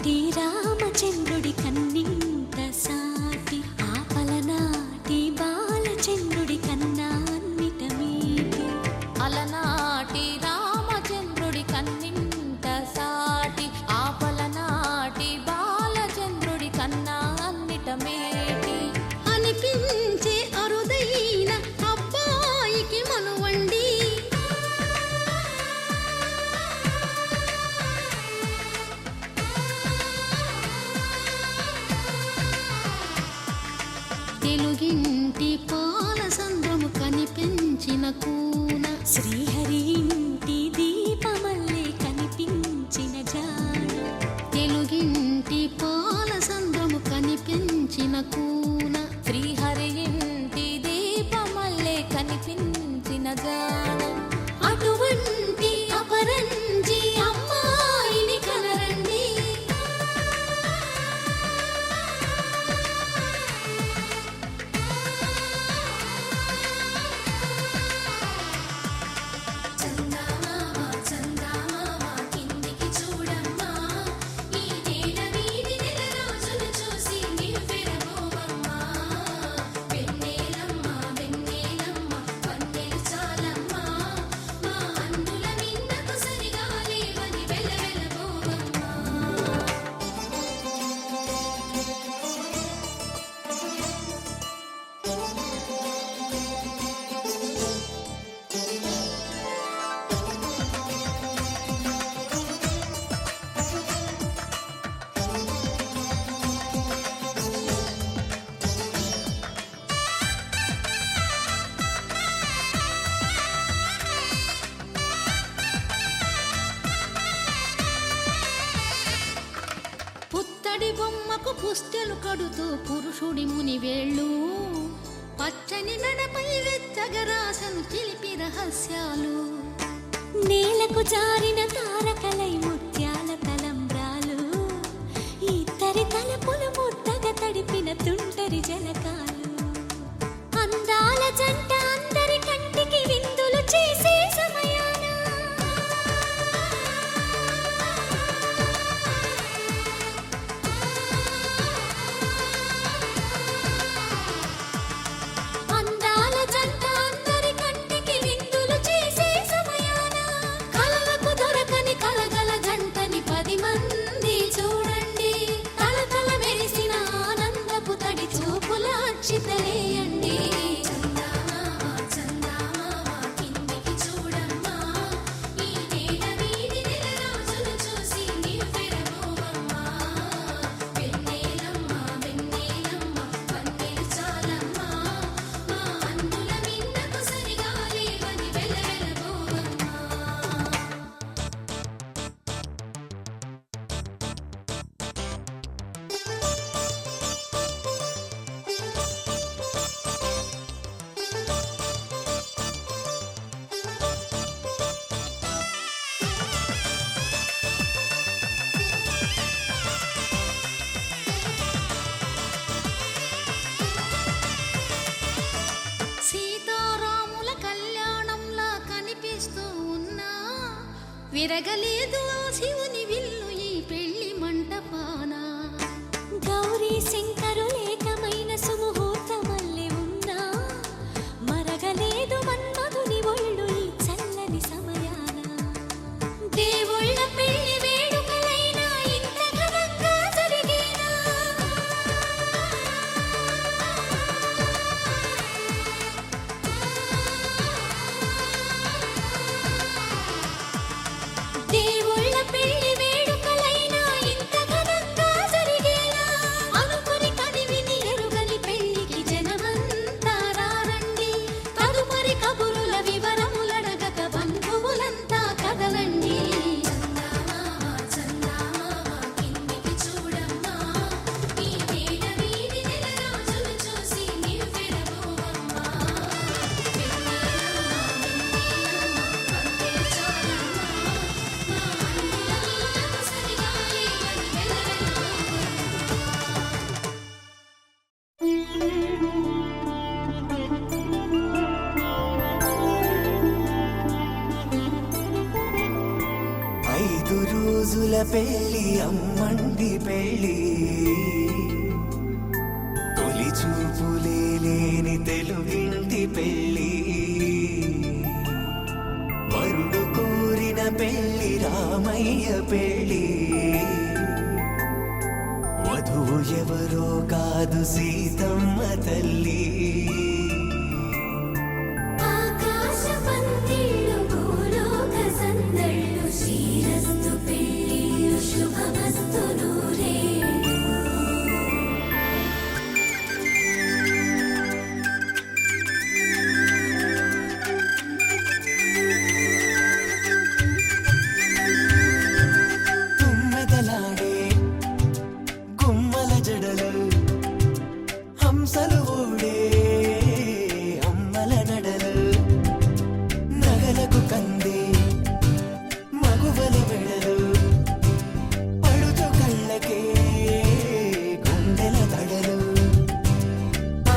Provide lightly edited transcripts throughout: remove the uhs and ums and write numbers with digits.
అలనాటి రామచంద్రుడి కన్నింత సాటి ఆపలనాటి బాలచంద్రుడి కన్నా అన్నిట మీటి. అలనాటి రామచంద్రుడి కన్నింత సాటి ఆపలనాటి బాలచంద్రుడి కన్నా అన్నిట మేటి అనిపించే అరుదైన అబ్బాయికి మనువండి. తెలుగింటి పాలసంద్రము కనిపించిన కూన శ్రీహరి ఇంటి దీపమల్లే కనిపించిన జాడ. తెలుగింటి పాలసంద్రము కనిపించిన కూన శ్రీహరి ఇంటి దీపమల్లే కనిపించిన జాడ. అటువంటి అపరంజి అమ్మాయిని కనరండి. పుత్తడి బొమ్మకు పుస్తెలు కడుతూ పురుషుడి ముని వేళ్ళు పచ్చని మెడపై వెచ్చగరాసను చిలిపి రహస్యాలు. నేలకు జారిన తారకలై ముత్యాల తలంబ్రాలు ఇద్దరి తలపులు ముద్దగా తడిపిన తుంటరి జలకాలు. అందాల జంట అందరి కంటికి విందులు చేసే సమయాన విరగలేదు శివుని విల్లు ఈ పెళ్లి మంటపాన. గౌరీ శంకరులేకమైన సుముహూర్తమల్లె ఉన్నా మరగలేదు మన్మధుని ఒళ్ళు ఈ చల్లని సమయాన. దేవుళ్ళ పెళ్లి వేడుకలైనా ఇంత ఘనంగా జరిగేనా. దేవుళ్ళ రోజుల పెళ్లి అమ్మండి పెళ్లి తొలి చూపులే లేని తెలుగింటి పెళ్లి వరుడు కోరిన పెళ్లి రామయ్య పెళ్లి వధువు ఎవరో కాదు సీతమ్మ తల్లి ఆకాశ పందిళ్ళు భూలోక సందళ్ళు శ్రీరస్తు పెళ్ళిళ్ళు శుభమస్తు నూరేళ్ళు తుమ్మెదలాడే గుమ్మల జడలు హంసలు ఊడే అమ్మల నడలు నగలకు కంది మగువల వెడలు పడుచు కళ్ళకే గుండెల తడలు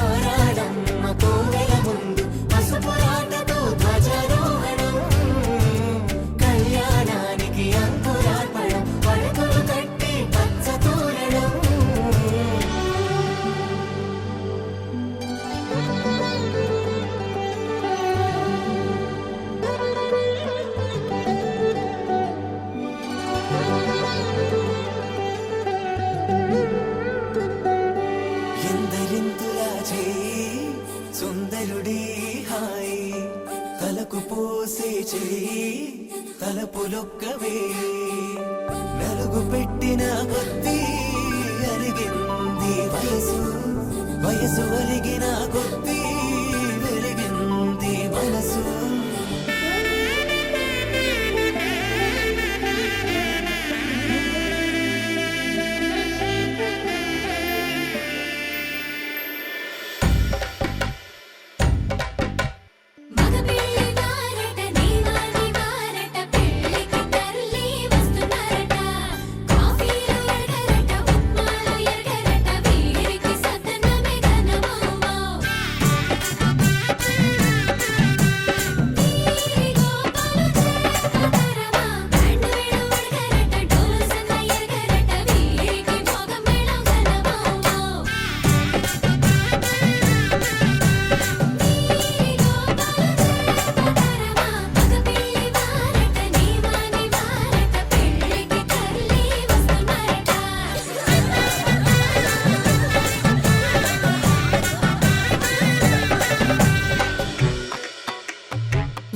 ఆరాడమ్మ కోవెల ముందు పసుపు రాటతో ధ్వజారోహణం కళ్యాణానికి అంకురార్పణం పడకలు కట్టి పచ్చ తోరణం ఎందరింతులా చేయి సుందరుడి హాయి తలకు పోసే చేయి తలపులొక్కవే నలుగు పెట్టిన కొద్దీ అరిగింది వయసు వయసు ఒలిగిన కొద్దీ వెలిగింది మనసు మగ పెళ్లి వారట నీవాని వారట పెళ్ళికి తరలి వస్తున్నారట కాఫీలు ఎరగరట ఉప్మాలు ఎరగరట వీరికి సతనమే ఘనమౌమౌ వీరి గోపాలు చేపదరమా బ్యాండ్ వేళ ఉడగరట డోలు సన్న ఎరగరట వీరికి మోగ మేళం ఘనమౌమౌ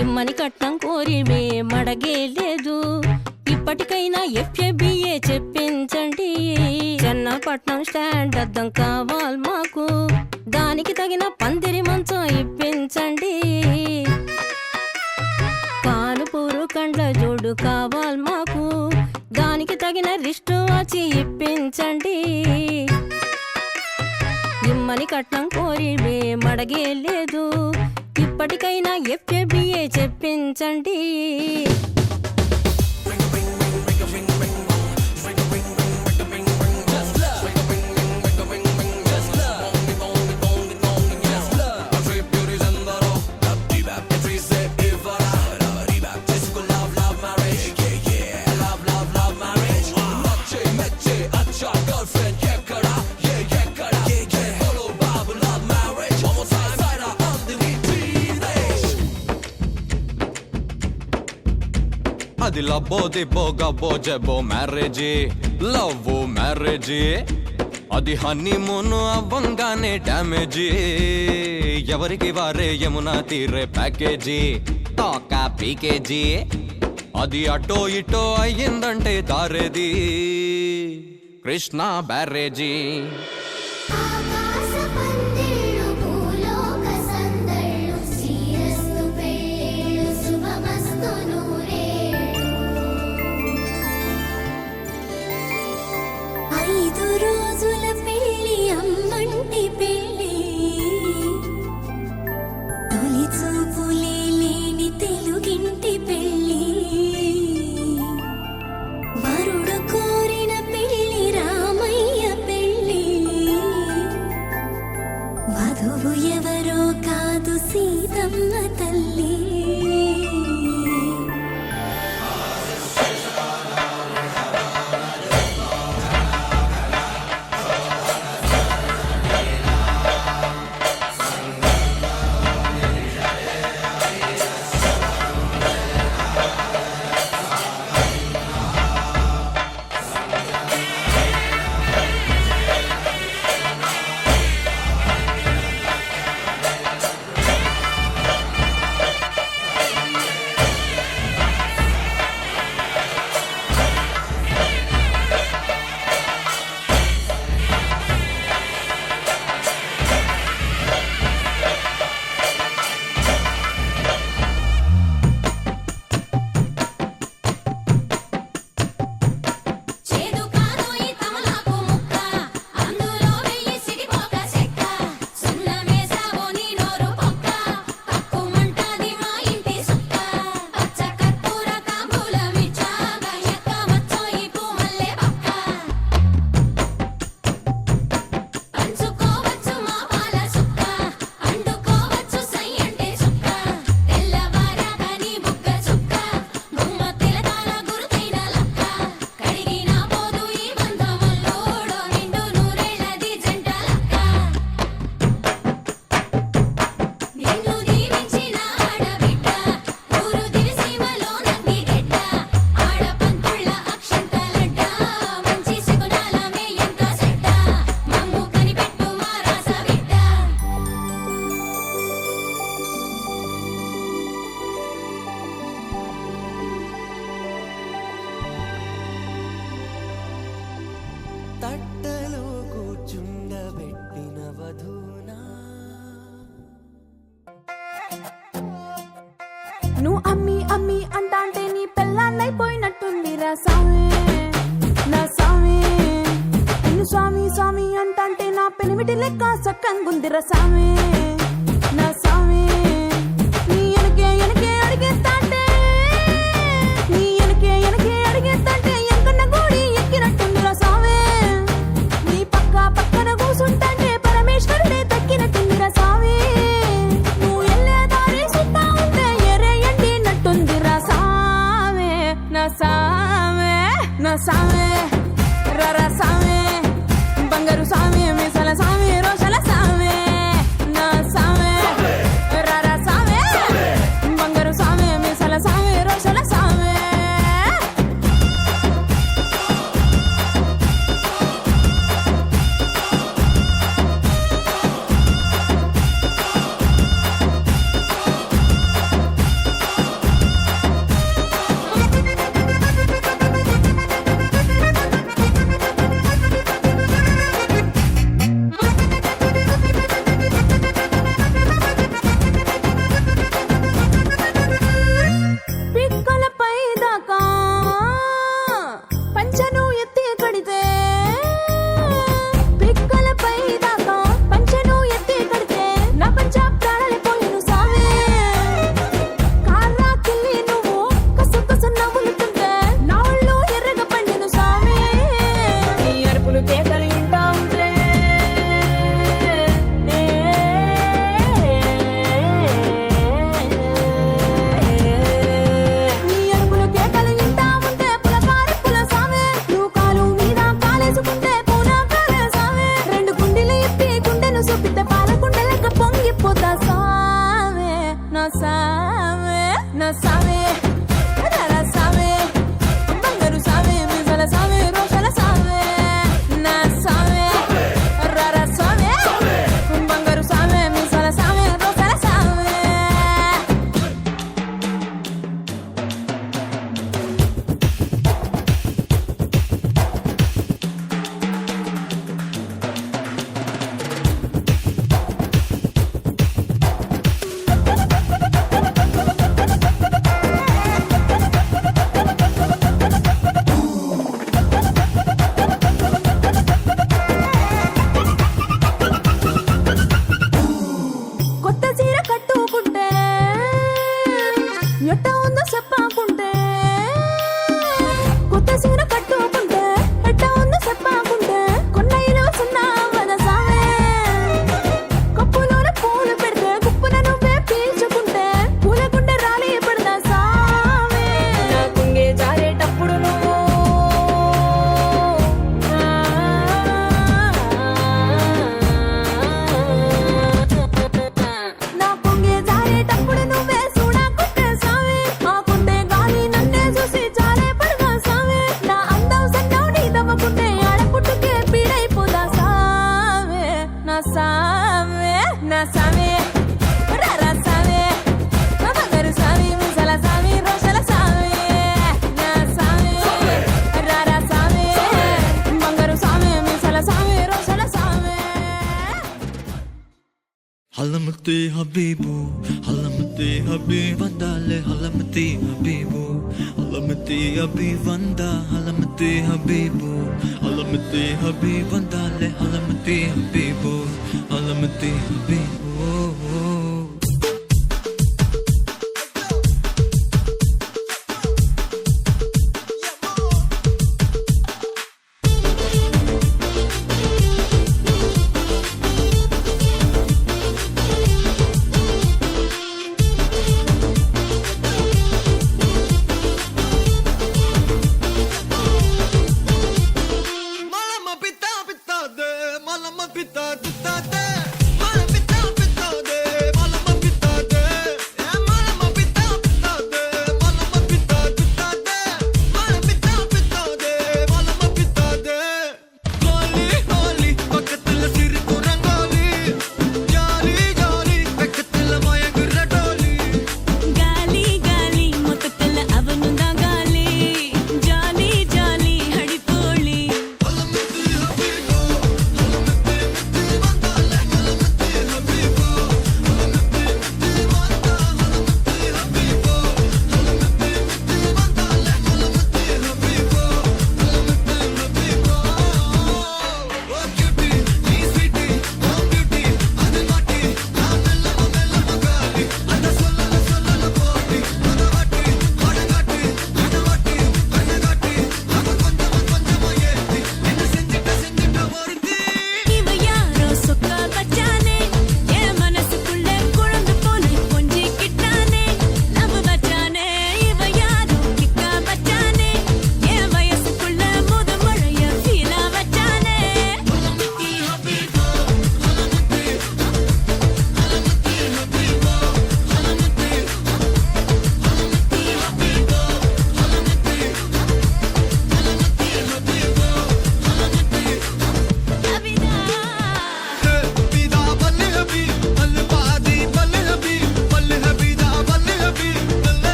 ఇమ్మని కట్నం కోరిమే మడగే లేదు ఇప్పటికైనా ఎఫ్ఏబిఏ చెప్పించండి చెన్నపట్నం స్టాండ్ అద్దం కావాలి మాకు దానికి తగిన పందిరి మంచం ఇప్పించండి కానుపూరు కండ్ల జోడు కావాలి మాకు దానికి తగిన రిస్ట్ వాచి ఇప్పించండి ఇమ్మని కట్నం కోరిమే మడగే లేదు ఇప్పటికైనా ఎఫ్ఏబిఏ చెప్పించండి అది లబ్బో దిబ్బో గబ్బో జబ్బో మ్యారేజీ లవ్ మ్యారేజీ అది హనీమూన్ అవ్వంగానే డ్యామేజీ ఎవరికి వారే యమునా తీరే ప్యాకేజీ తాకా పీకేజీ అది అటో ఇటో అయ్యిందంటే దారేది కృష్ణా బ్యారేజీ ఆకాశ పందిళ్ళు భూలోక సందళ్ళు శ్రీరస్తు పెళ్ళిళ్ళు శుభమస్తు నూరేళ్ళు 5 రోజుల పెళ్లి అమ్మంటి పెళ్లి తొలి చూపులే లేని తెలుగింటి పెళ్లి వరుడు కోరిన పెళ్లి రామయ్య పెళ్లి వధువు ఎవరో కాదు సీతమ్మ తల్లి తట్టలో కూర్చుండబెట్టిన వధూనా నువ్వు అమ్మి అమ్మి అంటాంటే నీ పెళ్ళాన్నైపోయినట్టుంది రా సామి నా సామి నిన్ను స్వామి స్వామి అంటాంటే నా పెనిమిటి లెక్క సక్కంగుందిరా సామి నా సామి నీ ఎనకే ఎనకే అడిగేస్తాంటే నీ ఎనకే ఎనకే అడిగేస్తాంటే ఎంకన్న గోడి ఎక్కినట్టుందిరా సామి నీ పక్క పక్కన కూసుంటాంటే పరమేశ్వరుడే తక్కినట్టుందిరా సామి నువ్వు ఎల్లే దారి సుత్తా ఉంటే ఎర్రయ్యండి నట్టుందిరా సామి నా సామి నా సామి రర సామి బంగారు సామి మిసల సామి రోషల సామి నా సామి రర సామి బంగారు సామి మిసల సామి రోషల సామి పిక్కలపై దాకా పంచను ఎత్తి కడితే పిక్కలపై దాకా పంచను ఎత్తి కడితే నా పంచ ప్రాణాలే పోయిను సామే కారాకిల్లి నువ్వు కసు కసు నవ్వులుతుంటే నా ఒళ్ళు ఎర్రగా పండిను సామే నీ అరుపులు కేకలు ఇంటా ఉంటే నీ అరుపులు కేకలు ఇంటా ఉంటే పులకారి పుల సామే నువ్వు కాలు మీద కాలేసుకుంటే పూనా కాలే సామే రెండు గుండెలు ఎత్తి గుండెను చూపితే పాల గుండె లెక్క పొంగిపోతా సామే నా సామే నా సామే రర సామే బంగారు సామే మిసల సామే రోషల సామే నా సామే రర సామే బంగారు సామే మిసల సామే రోషల సామే కొత్త చీర కట్టుకుంటే ఎట్ట ఉందో చెప్పకుంటే కొత్త చీర కట్టుకుంటే ఎట్ట ఉందో చెప్పకుంటే కొన్నైలో సున్నా వనసామే కప్పులోన పూలు పెడితే గుప్పున నువ్వే పీల్చుకుంటే పూలకుంటే రాలి పడదా సామే నా కుంగే జారేటప్పుడు నువ్వు నా కుంగే జారేటప్పుడు నువ్వే చూడకుంటే సామి ఆ కుండే గాలి నన్నే చూసి జారే పడదా సామి నా అందం సన్నం నీ దవ్వకుంటే ఆడపుట్టుకే పీడైపోదా సామి నా సామి నా సామి రర సామి నా బంగారు సామి మిసల సామి రోషల సామి నా సామి రర సామి బంగారు సామి మిసల సామి రోషల సామి హలమతి Habib హలమతి హబీబందాలే హలమతి Habib హలమతి హబీబంద హలమతి Habib హలమతి హబీబందాలే హలమతి Habib హలమతి Habib Malama pita pita de, malama pita pita de, malama pita pita.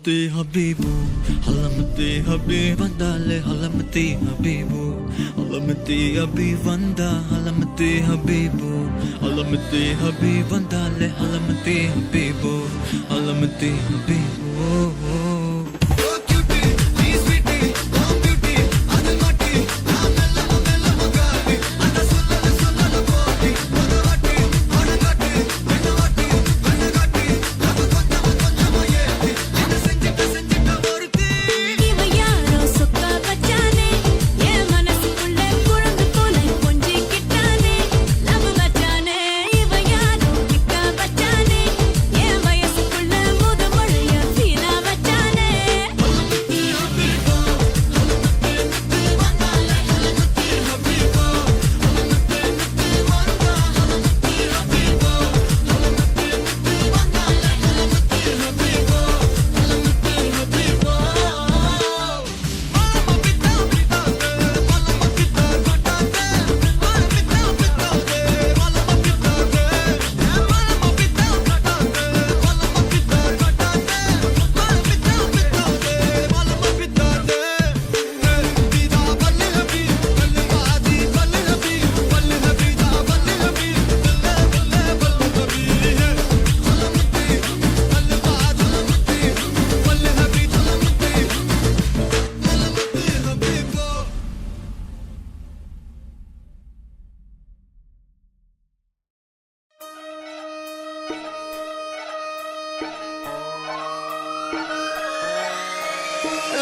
halamati habibu, halamati habib vandale, halamati habibu, halamati habib vanda, halamati habibu, halamati habib vandale, halamati habibu, halamati habibu. இவ யாரோ சொக்கா வச்சானே என் மனசுக்குள்ள குழம்பு போல கொஞ்சிக்கிட்டானே லவ் வச்சானே இவ யாரோ கிக்கா வச்சானே என் வயசுக்குள்ள முத மழைய ஃபீலா வச்சானே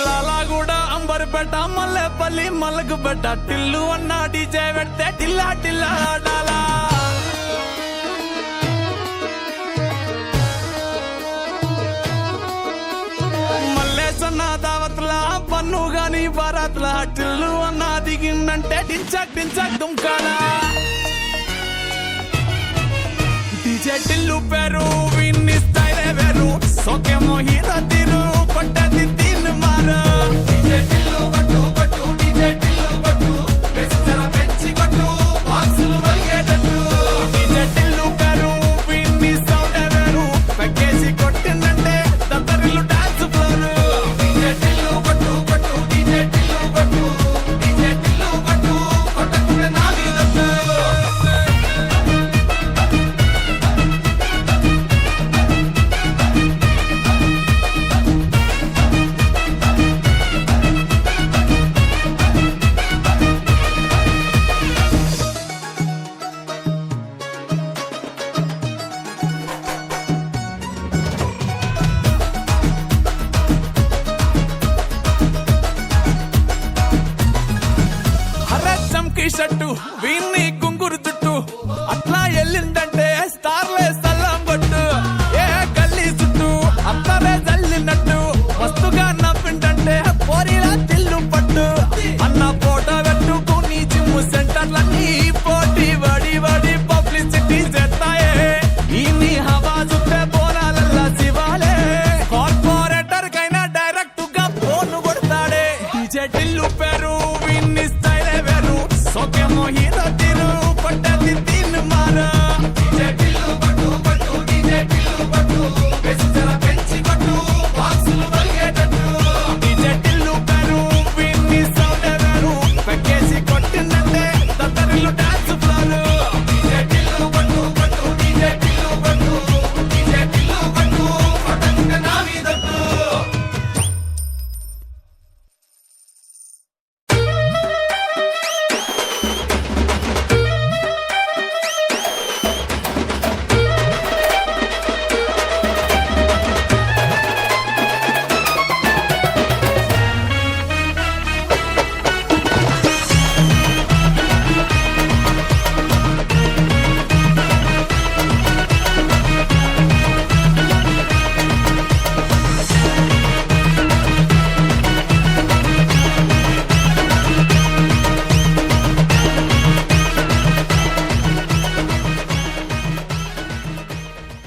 లాలాగూడ అంబర్పేట మల్లెపల్లి మలకపేట టిల్లు అన్న డీజే పెడితే టిల్లా టిల్లా ఆడాలా మల్లేసన్న దావత్ల పన్ను గాని బారాత్ల టిల్లు అన్న దిగిందంటే డించక్ డించక్ దుంకాలా డీజే టిల్లు పేరు విన్ని స్టైలే వేరు సోకేమో హీరో తీరు